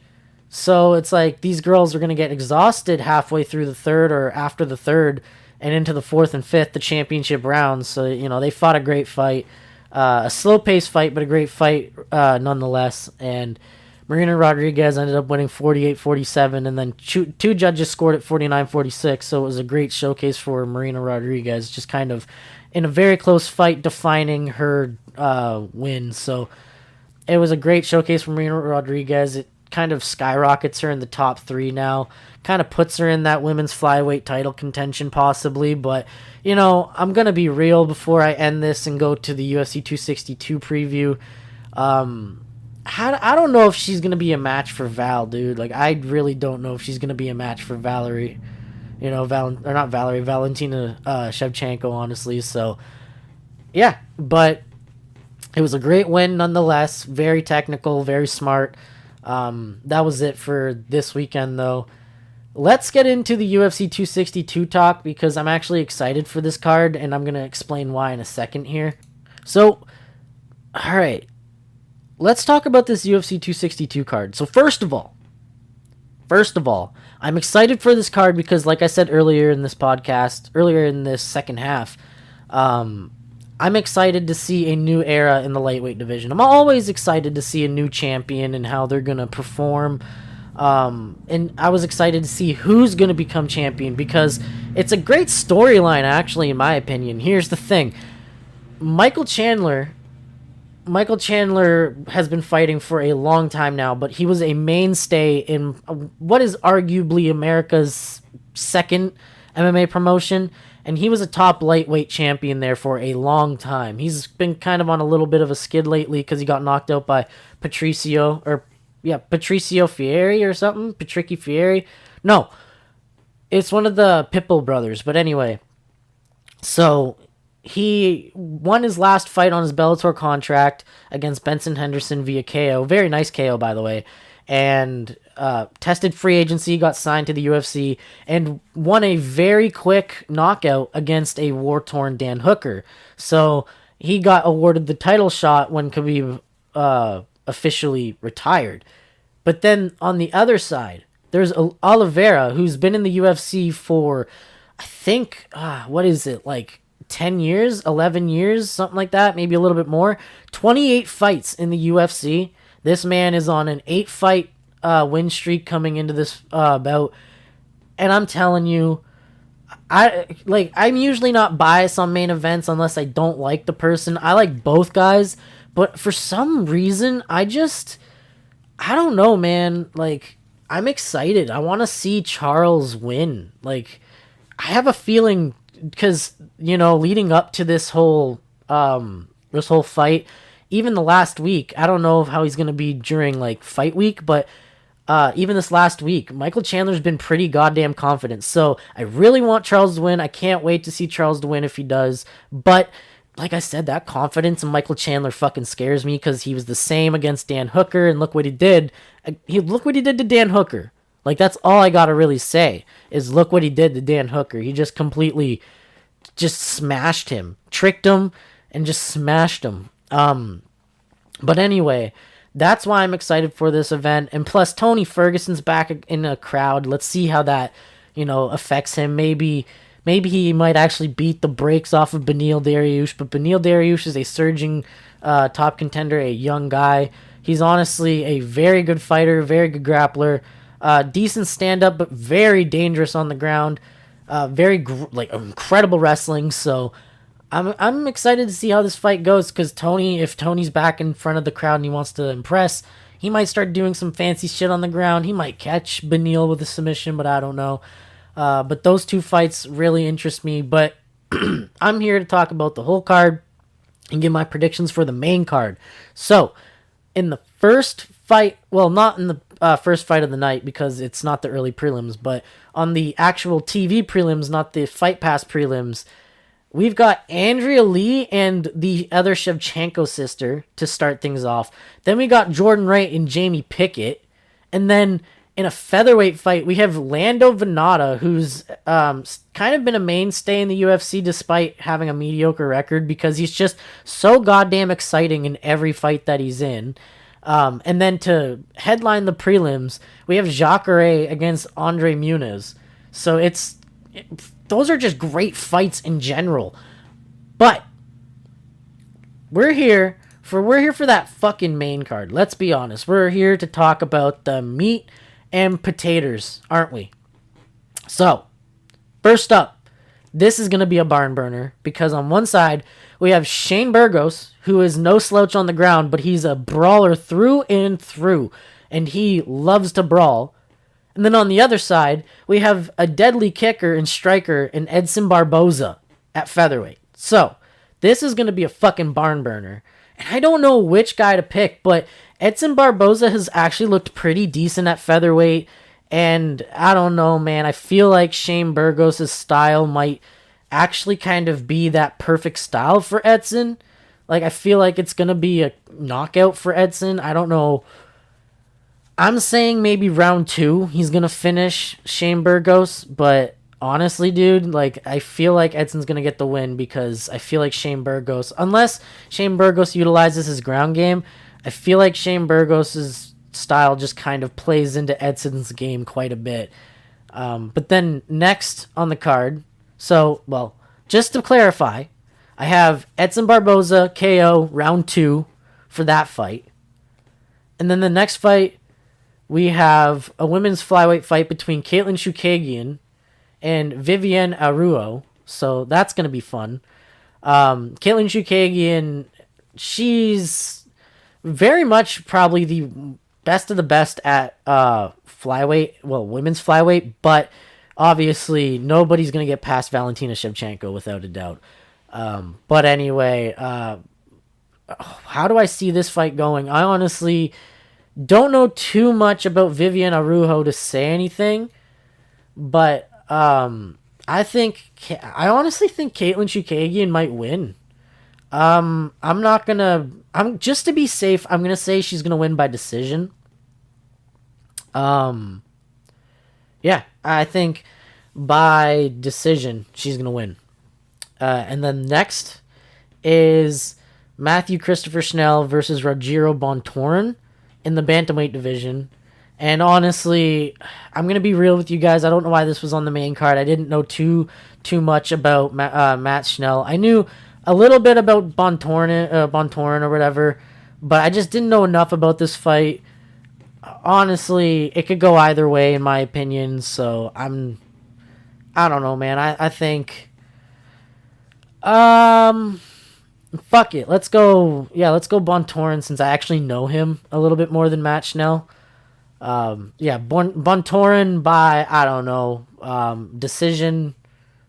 So it's like these girls are going to get exhausted halfway through the third or after the third and into the fourth and fifth, the championship rounds. So, they fought a great fight. A slow-paced fight, but a great fight nonetheless. And Marina Rodriguez ended up winning 48-47, and then two judges scored at 49-46, so it was a great showcase for Marina Rodriguez, just kind of in a very close fight defining her win. So it was a great showcase for Marina Rodriguez. It kind of skyrockets her in the top 3 now, kind of puts her in that women's flyweight title contention possibly, but I'm going to be real before I end this and go to the UFC 262 preview. I don't know if she's going to be a match for Val, dude. Like, I really don't know if she's going to be a match for Valerie. Valentina Shevchenko, honestly. So, yeah. But it was a great win nonetheless. Very technical, very smart. That was it for this weekend, though. Let's get into the UFC 262 talk because I'm actually excited for this card, and I'm going to explain why in a second here. So, all right. Let's talk about this UFC 262 card. So first of all, I'm excited for this card because, like I said earlier in this second half, I'm excited to see a new era in the lightweight division. I'm always excited to see a new champion and how they're going to perform. And I was excited to see who's going to become champion because it's a great storyline, actually, in my opinion. Here's the thing. Michael Chandler has been fighting for a long time now, but he was a mainstay in what is arguably America's second MMA promotion, and he was a top lightweight champion there for a long time. He's been kind of on a little bit of a skid lately because he got knocked out by Patricio Fieri or something. Patricky Fieri. No, it's one of the Pitbull brothers, but anyway. So he won his last fight on his Bellator contract against Benson Henderson via KO. Very nice KO, by the way. And tested free agency, got signed to the UFC, and won a very quick knockout against a war-torn Dan Hooker. So he got awarded the title shot when Khabib officially retired. But then on the other side, there's Oliveira, who's been in the UFC for, I think, 10 years, 11 years, something like that, maybe a little bit more. 28 fights in the UFC. This man is on an 8-fight win streak coming into this bout. And I'm telling you, I'm usually not biased on main events unless I don't like the person. I like both guys, but for some reason, I don't know, man. Like, I'm excited. I want to see Charles win. Like, I have a feeling because, leading up to this whole fight, even the last week, I don't know how he's going to be during, like, fight week, but even this last week, Michael Chandler's been pretty goddamn confident. So I really want Charles to win. I can't wait to see Charles to win if he does. But like I said, that confidence in Michael Chandler fucking scares me because he was the same against Dan Hooker, and look what he did. Look what he did to Dan Hooker. Like, that's all I gotta really say is look what he did to Dan Hooker. He just completely smashed him, tricked him, and just smashed him. But anyway, that's why I'm excited for this event. And plus, Tony Ferguson's back in a crowd. Let's see how that, affects him. Maybe he might actually beat the brakes off of Benilderius. But Benilderius is a surging top contender, a young guy. He's honestly a very good fighter, very good grappler. Decent stand-up, but very dangerous on the ground. Incredible wrestling. So I'm excited to see how this fight goes because if Tony's back in front of the crowd and he wants to impress, he might start doing some fancy shit on the ground. He might catch Benil with a submission, but I don't know. But those two fights really interest me. But I'm here to talk about the whole card and give my predictions for the main card. So in the first fight, well, not in the first fight of the night because it's not the early prelims, but on the actual TV prelims, not the Fight Pass prelims, we've got Andrea Lee and the other Shevchenko sister to start things off. Then we got Jordan Wright and Jamie Pickett. And then in a featherweight fight, we have Lando Venata, who's kind of been a mainstay in the UFC despite having a mediocre record because he's just so goddamn exciting in every fight that he's in. And then to headline the prelims, we have Jacare against Andre Muniz. So those are just great fights in general. But we're here for that fucking main card. Let's be honest. We're here to talk about the meat and potatoes, aren't we? So, first up, this is going to be a barn burner because on one side, we have Shane Burgos, who is no slouch on the ground, but he's a brawler through and through, and he loves to brawl. And then on the other side, we have a deadly kicker and striker in Edson Barboza at featherweight. So, this is going to be a fucking barn burner. And I don't know which guy to pick, but Edson Barboza has actually looked pretty decent at featherweight. And I don't know, man. I feel like Shane Burgos' style might actually kind of be that perfect style for Edson. Like, I feel like it's going to be a knockout for Edson. I don't know. I'm saying maybe round 2 he's going to finish Shane Burgos. But honestly, dude, like, I feel like Edson's going to get the win because I feel like Shane Burgos, unless Shane Burgos utilizes his ground game, I feel like Shane Burgos' style just kind of plays into Edson's game quite a bit. But then next on the card, so, well, just to clarify, I have Edson Barboza KO round 2 for that fight. And then the next fight, we have a women's flyweight fight between Caitlin Chookagian and Vivienne Arujo. So that's going to be fun. Caitlin Chookagian, she's very much probably the best of the best at flyweight, well, women's flyweight, but obviously nobody's going to get past Valentina Shevchenko without a doubt. But anyway, how do I see this fight going? I honestly don't know too much about Vivienne Arujo to say anything, but I honestly think Caitlin Chookagian might win. Just to be safe, I'm gonna say she's gonna win by decision. Yeah, I think by decision she's gonna win. And then next is Matthew Christopher Schnell versus Rogério Bontorin in the bantamweight division. And honestly, I'm going to be real with you guys. I don't know why this was on the main card. I didn't know too much about Matt Schnell. I knew a little bit about Bontorin or whatever, but I just didn't know enough about this fight. Honestly, it could go either way in my opinion, so I don't know, man. I think fuck it. Let's go Bontorin since I actually know him a little bit more than Matt Schnell. Bontorin by, I don't know, decision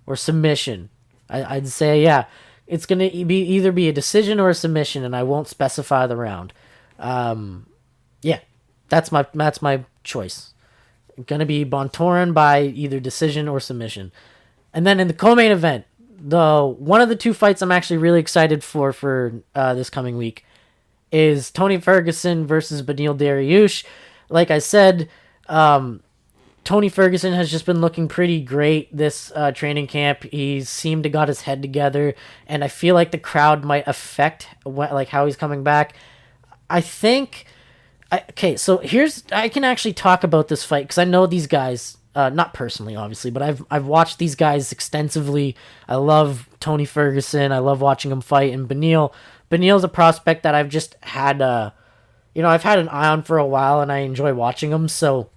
or submission. I'd say, yeah, it's going to be either be a decision or a submission, and I won't specify the round. That's my choice. Going to be Bontorin by either decision or submission. And then in the co-main event, one of the two fights I'm actually really excited for this coming week is Tony Ferguson versus Benilderius. Like I said, Tony Ferguson has just been looking pretty great this training camp. He seemed to got his head together, and I feel like the crowd might affect how he's coming back. I think... so I can actually talk about this fight because I know these guys, not personally, obviously, but I've watched these guys extensively. I love Tony Ferguson. I love watching him fight, and Benil's a prospect that I've just had... I've had an eye on for a while, and I enjoy watching them, so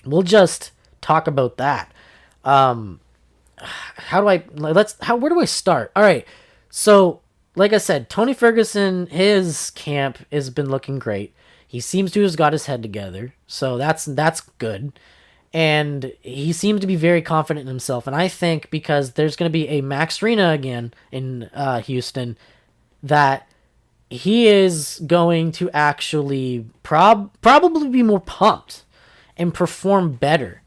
we'll just talk about that. Where do I start? All right, so like I said, Tony Ferguson, his camp has been looking great. He seems to have got his head together, so that's good, and he seems to be very confident in himself, and I think because there's going to be a Max Arena again in Houston, that he is going to actually probably be more pumped and perform better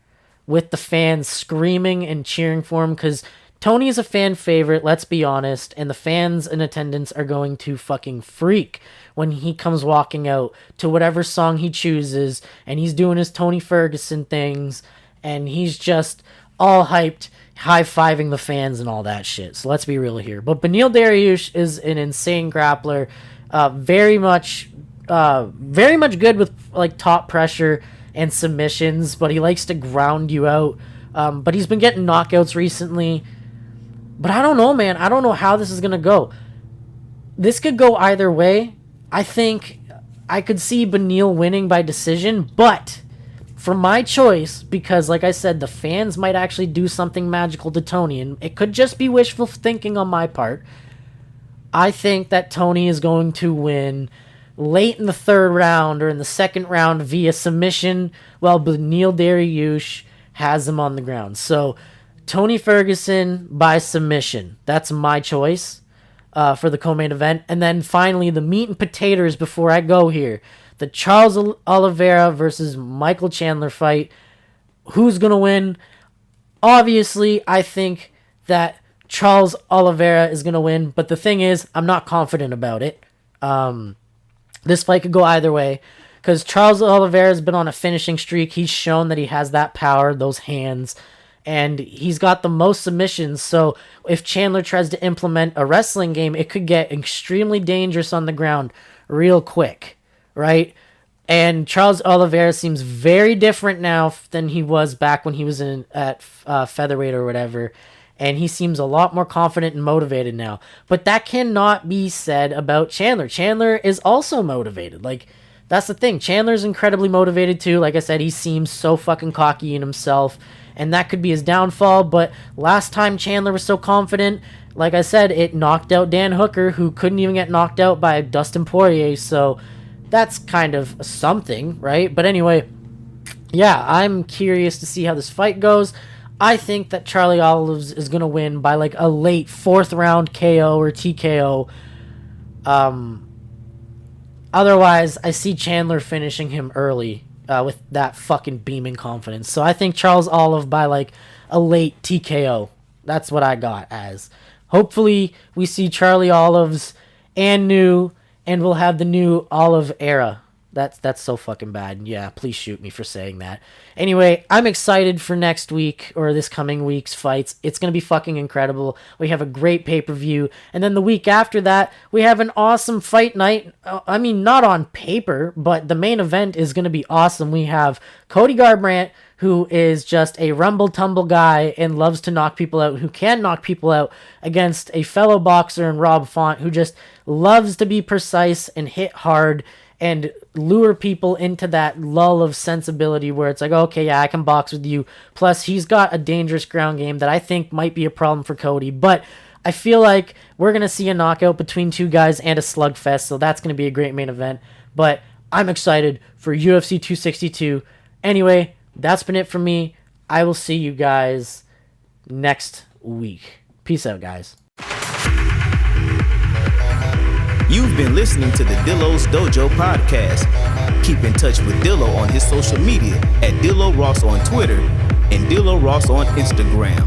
with the fans screaming and cheering for him, because Tony is a fan favorite, let's be honest, and the fans in attendance are going to fucking freak when he comes walking out to whatever song he chooses, and he's doing his Tony Ferguson things, and he's just all hyped, high-fiving the fans and all that shit. So let's be real here. But Benilderius is an insane grappler, very much good with like top pressure and submissions, but he likes to ground you out. But he's been getting knockouts recently. But I don't know, man. I don't know how this is going to go. This could go either way. I think I could see Benil winning by decision, but for my choice, because like I said, the fans might actually do something magical to Tony, and it could just be wishful thinking on my part. I think that Tony is going to win late in the third round or in the second round via submission, while Benilderius has him on the ground. So Tony Ferguson by submission. That's my choice for the co-main event. And then finally, the meat and potatoes before I go here. The Charles Oliveira versus Michael Chandler fight. Who's going to win? Obviously, I think that Charles Oliveira is going to win. But the thing is, I'm not confident about it. This fight could go either way, because Charles Oliveira has been on a finishing streak. He's shown that he has that power, those hands, and he's got the most submissions. So if Chandler tries to implement a wrestling game, it could get extremely dangerous on the ground real quick, right? And Charles Oliveira seems very different now than he was back when he was at featherweight or whatever. And he seems a lot more confident and motivated now. But that cannot be said about Chandler. Chandler is also motivated. Like, that's the thing. Chandler's incredibly motivated too. Like I said, he seems so fucking cocky in himself. And that could be his downfall. But last time Chandler was so confident, like I said, it knocked out Dan Hooker, who couldn't even get knocked out by Dustin Poirier. So that's kind of something, right? But anyway, yeah, I'm curious to see how this fight goes. I think that Charlie Olives is going to win by like a late fourth round KO or TKO. Otherwise, I see Chandler finishing him early with that fucking beaming confidence. So I think Charles Olive by like a late TKO. That's what I got as. Hopefully, we see Charlie Olives and we'll have the new Olive era. That's so fucking bad. Yeah, please shoot me for saying that. Anyway, I'm excited for next week or this coming week's fights. It's going to be fucking incredible. We have a great pay-per-view. And then the week after that, we have an awesome fight night. I mean, not on paper, but the main event is going to be awesome. We have Cody Garbrandt, who is just a rumble-tumble guy and loves to knock people out, who can knock people out, against a fellow boxer in Rob Font, who just loves to be precise and hit hard and lure people into that lull of sensibility where it's like, okay, yeah, I can box with you. Plus, he's got a dangerous ground game that I think might be a problem for Cody. But I feel like we're going to see a knockout between two guys and a slugfest, so that's going to be a great main event. But I'm excited for UFC 262. Anyway, that's been it for me. I will see you guys next week. Peace out, guys. You've been listening to the Dillo's Dojo podcast. Keep in touch with Dillo on his social media at Dillo Ross on Twitter and Dillo Ross on Instagram.